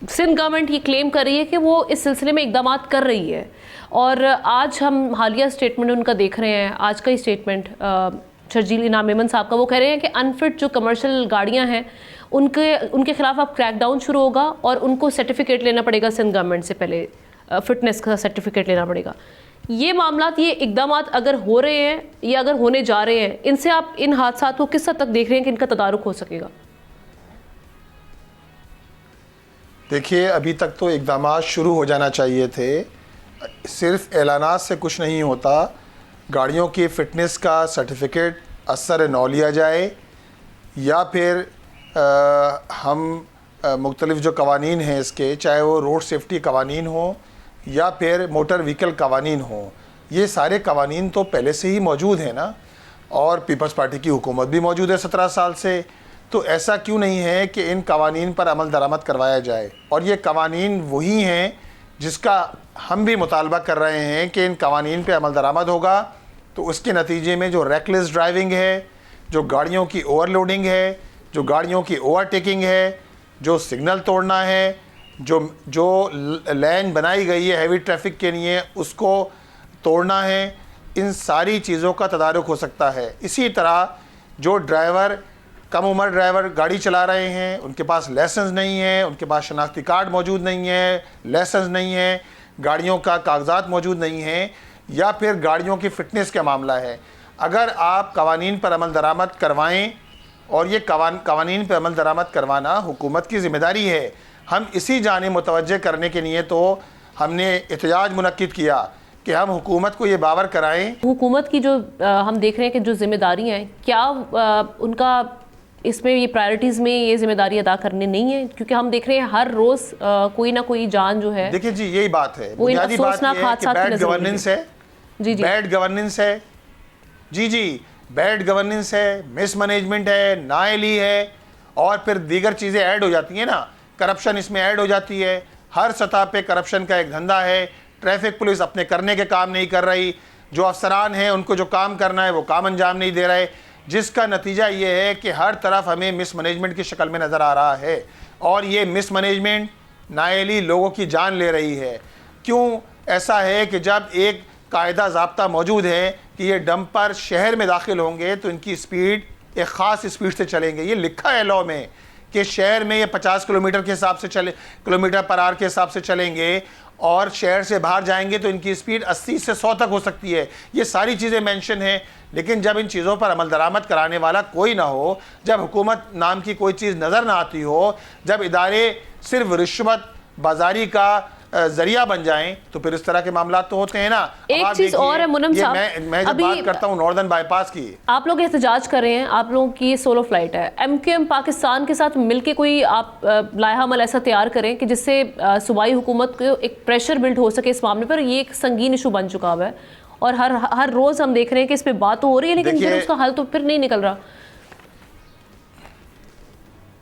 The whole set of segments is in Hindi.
सिंध गवर्नमेंट ये क्लेम कर रही है कि वो इस सिलसिले में इकदाम कर रही है। और आज हम हालिया स्टेटमेंट उनका देख रहे हैं, आज का ही स्टेटमेंट शर्जील इनाम मेमन साहब का, वो कह रहे हैं कि अनफिट जो कमर्शियल गाड़ियां हैं उनके खिलाफ अब क्रैकडाउन शुरू होगा और उनको सर्टिफिकेट लेना पड़ेगा सिंध गवर्नमेंट से, पहले फिटनेस का सर्टिफिकेट लेना पड़ेगा। ये मामलात, ये इकदाम अगर हो रहे हैं या अगर होने जा रहे हैं, इनसे आप इन हादसात को किस हद तक देख रहे हैं कि इनका तदारुक हो सकेगा? देखिए, अभी तक तो इकदाम शुरू हो जाना चाहिए थे। सिर्फ ऐलानात से कुछ नहीं होता। गाड़ियों की फ़िटनेस का सर्टिफिकेट असर नौ लिया जाए, या फिर हम मुख्तलिफ जो कवानीन हैं इसके, चाहे वो रोड सेफ्टी कवानीन हो या फिर मोटर व्हीकल कवानीन हो, ये सारे कवानीन तो पहले से ही मौजूद हैं ना, और पीपल्स पार्टी की हुकूमत भी मौजूद है 17 साल से। तो ऐसा क्यों नहीं है कि इन कवानीन पर अमल दरामद करवाया जाए। और ये कवानीन वही हैं जिसका हम भी मुतालबा कर रहे हैं कि इन कवानीन पे अमल दरामद होगा तो उसके नतीजे में जो रेकलेस ड्राइविंग है, जो गाड़ियों की ओवरलोडिंग है, जो गाड़ियों की ओवरटेकिंग है, जो सिग्नल तोड़ना है, जो लेन बनाई गई है हैवी ट्रैफिक के लिए उसको तोड़ना है, इन सारी चीज़ों का तदारुक हो सकता है। इसी तरह जो ड्राइवर, कम उम्र ड्राइवर गाड़ी चला रहे हैं, उनके पास लाइसेंस नहीं है, उनके पास शनाख्ती कार्ड मौजूद नहीं है, लाइसेंस नहीं है, गाड़ियों का कागजात मौजूद नहीं है, या फिर गाड़ियों की फ़िटनेस का मामला है। अगर आप कवानीन पर अमल दरामद करवाएं, और ये कवानीन पर अमल दरामद करवाना हुकूमत की ज़िम्मेदारी है। हम इसी जानिब मुतवज्जे करने के लिए तो हमने एहतजाज मुनक्किद किया कि हम हुकूमत को ये बावर कराएं। हुकूमत की जो हम देख रहे हैं कि जो जिम्मेदारियाँ हैं, क्या उनका इसमें ये प्रायोरिटीज़ में ये जिम्मेदारी अदा करने नहीं है? क्योंकि हम देख रहे हैं हर रोज़ कोई ना कोई जान जो है। देखिए जी, यही बात है, बुनियादी बात ये है कि बैड गवर्नेंस है। जी जी, बैड गवर्नेंस है। जी, बैड गवर्नेंस है, मिसमैनेजमेंट है, नाअहली है, और फिर दीगर चीज़ें ऐड हो जाती हैं ना। करप्शन इसमें ऐड हो जाती है। हर सतह पे करप्शन का एक धंधा है। ट्रैफिक पुलिस अपने करने के काम नहीं कर रही, जो अफसरान हैं उनको जो काम करना है वो काम अंजाम नहीं दे रहे, जिसका नतीजा ये है कि हर तरफ हमें मिसमैनेजमेंट की शक्ल में नज़र आ रहा है। और ये मिसमैनेजमेंट, नाअहली लोगों की जान ले रही है। क्यों ऐसा है कि जब एक कायदा ज़ाब्ता मौजूद है कि ये डंपर शहर में दाखिल होंगे तो इनकी स्पीड एक ख़ास स्पीड से चलेंगे। ये लिखा है लॉ में कि शहर में ये 50 किलोमीटर के हिसाब से किलोमीटर पर आवर के हिसाब से चलेंगे, और शहर से बाहर जाएंगे तो इनकी स्पीड 80 से 100 तक हो सकती है। ये सारी चीज़ें मेंशन हैं। लेकिन जब इन चीज़ों पर अमल दरामद कराने वाला कोई ना हो, जब हुकूमत नाम की कोई चीज़ नज़र ना आती हो, जब इदारे सिर्फ रिश्वत बाजारी का जरिया बन जाएं, तो फिर इस तरह के मामला तो होते हैं ना। एक चीज और है मुनम साहब, मैं जब बात करता हूँ नॉर्दर्न बाईपास की, आप लोग एहतजाज कर रहे हैं, आप लोगों की सोलो फ्लाइट है, MQM पाकिस्तान के साथ मिलके कोई आप लाया अमल ऐसा तैयार करें कि जिससे सूबाई हुकूमत को एक प्रेशर बिल्ड हो सके इस मामले पर। ये एक संगीन इशू बन चुका है और हर रोज हम देख रहे हैं कि इस पर बात हो रही है, लेकिन फिर उसका हल तो फिर नहीं निकल रहा।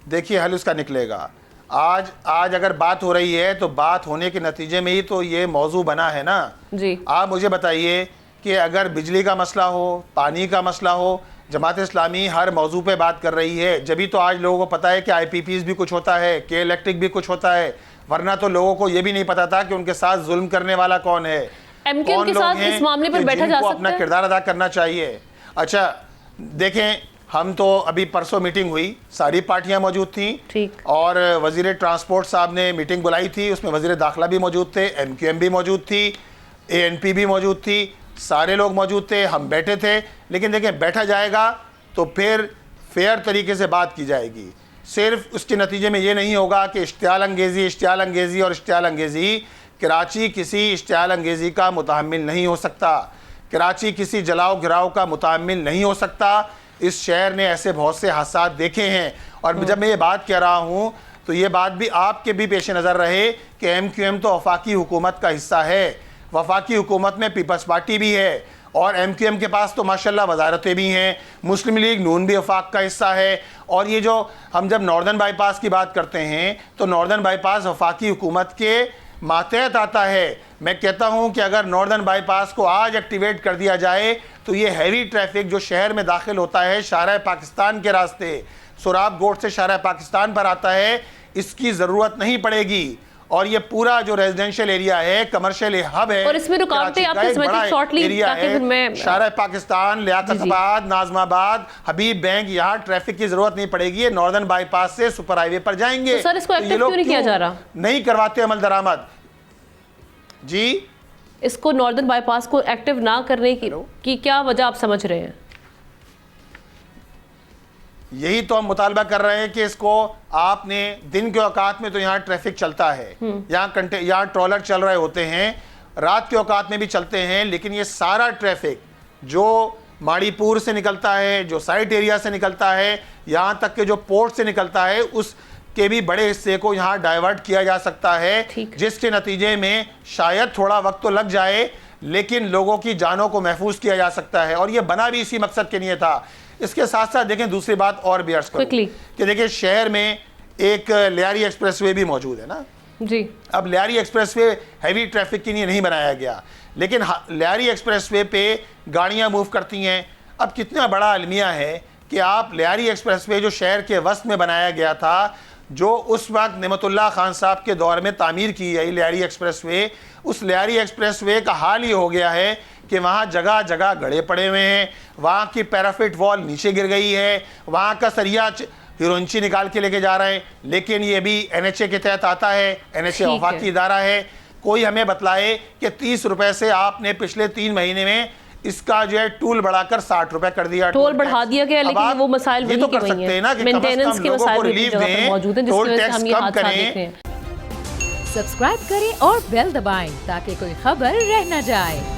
देखिए, हल उसका निकलेगा। आज अगर बात हो रही है तो बात होने के नतीजे में ही तो ये मौजू बना है ना जी। आप मुझे बताइए कि अगर बिजली का मसला हो, पानी का मसला हो, जमात इस्लामी हर मौजू पे बात कर रही है। जभी तो आज लोगों को पता है कि IPPs भी कुछ होता है, के इलेक्ट्रिक भी कुछ होता है, वरना तो लोगों को ये भी नहीं पता था कि उनके साथ जुल्म करने वाला कौन है, MQM के साथ इस मामले पर बैठा जा सकता है, अपना किरदार अदा करना चाहिए। अच्छा देखें, हम तो अभी परसों मीटिंग हुई, सारी पार्टियां मौजूद थी, ठीक, और वजीर ट्रांसपोर्ट साहब ने मीटिंग बुलाई थी, उसमें वजीर दाखिला भी मौजूद थे, MQM भी मौजूद थी, ANP भी मौजूद थी, सारे लोग मौजूद थे, हम बैठे थे। लेकिन देखें, बैठा जाएगा तो फिर फेयर तरीके से बात की जाएगी। सिर्फ उसके नतीजे में ये नहीं होगा कि इश्तियाल अंगेज़ी और इश्तियाल अंगेज़ी। कराची किसी इश्तियाल अंगेज़ी का मुतहम्मिल नहीं हो सकता, कराची किसी जलाओ गिराव का मुतहम्मिल नहीं हो सकता। इस शहर ने ऐसे बहुत से हादसात देखे हैं, और जब मैं ये बात कह रहा हूँ तो ये बात भी आपके भी पेश नज़र रहे कि MQM तो वफाकी हुकूमत का हिस्सा है, वफाकी हुकूमत में पीपल्स पार्टी भी है, और MQM के पास तो माशाल्लाह वजारतें भी हैं, मुस्लिम लीग नून भी वफाक का हिस्सा है। और ये जो हम जब नॉर्दर्न बाईपास की बात करते हैं तो नॉर्दर्न बाईपास वफाकी हुकूमत के मातहत आता है। मैं कहता हूं कि अगर नॉर्दर्न बाईपास को आज एक्टिवेट कर दिया जाए तो ये हैवी ट्रैफिक जो शहर में दाखिल होता है शाहराह पाकिस्तान के रास्ते, सुराब गोट से शाहराह पाकिस्तान पर आता है, इसकी ज़रूरत नहीं पड़ेगी। और ये पूरा जो रेजिडेंशियल एरिया है, कमर्शियल हब है, और इसमें रुकावटें आप समझिए शॉर्टली ताकि फिर मैं शारा पाकिस्तान, लियाकताबाद, नाजमाबाद, हबीब बैंक, यहाँ ट्रैफिक की जरूरत नहीं पड़ेगी। ये नॉर्दर्न बाईपास से सुपर हाईवे पर जाएंगे। तो सर इसको एक्टिव क्यों नहीं किया जा रहा? नहीं करवाते अमल दरामद जी। इसको नॉर्दर्न बाईपास को एक्टिव ना करने की क्या वजह आप समझ रहे हैं? यही तो हम मुतालबा कर रहे हैं कि इसको आपने दिन के औकात में तो यहाँ ट्रैफिक चलता है, यहाँ ट्रॉलर चल रहे होते हैं, रात के औकात में भी चलते हैं, लेकिन ये सारा ट्रैफिक जो माड़ीपुर से निकलता है, जो साइट एरिया से निकलता है, यहाँ तक के जो पोर्ट से निकलता है, उसके भी बड़े हिस्से को यहाँ डाइवर्ट किया जा सकता है, जिसके नतीजे में शायद थोड़ा वक्त तो लग जाए लेकिन लोगों की जानों को महफूज किया जा सकता है। और ये बना भी इसी मकसद के लिए था। इसके साथ साथ देखें दूसरी बात और भी अर्ज करूं कि देखिए शहर में एक लियारी एक्सप्रेसवे भी मौजूद है ना जी। अब लियारी एक्सप्रेसवे हैवी ट्रैफिक के लिए नहीं बनाया गया, लेकिन लियारी एक्सप्रेसवे पे गाड़ियां मूव करती हैं। अब कितना बड़ा अलमिया है कि आप लियारी एक्सप्रेसवे जो शहर के वस्त में बनाया गया था, जो उस वक्त नेमतुल्लाह खान साहब के दौर में तामीर की गई लियारी एक्सप्रेसवे, उस लियारी एक्सप्रेसवे का हाल ये हो गया है कि वहाँ जगह जगह गड्ढे पड़े हुए हैं, वहाँ की पैराफिट वॉल नीचे गिर गई है, वहाँ का सरिया हिरोंची निकाल के लेके जा रहे हैं। लेकिन ये भी NHA के तहत आता है, NHA वफाकी इदारा है। कोई हमें बतलाए कि 30 रुपए से आपने पिछले 3 महीने में इसका जो है टूल बढ़ाकर 60 रुपए कर दिया, टोल बढ़ा दिया गया, लेकिन वो मसाइल वही तो के कर सकते हैं ना कि मेंटेनेंस के मसाइल रिलीफ दें, मौजूद हैं, टोल जिसकी वजह से टैक्स हम ये कम हादसा देख रहे करें। हैं। सब्सक्राइब करें और बेल दबाएं ताकि कोई खबर रह न जाए।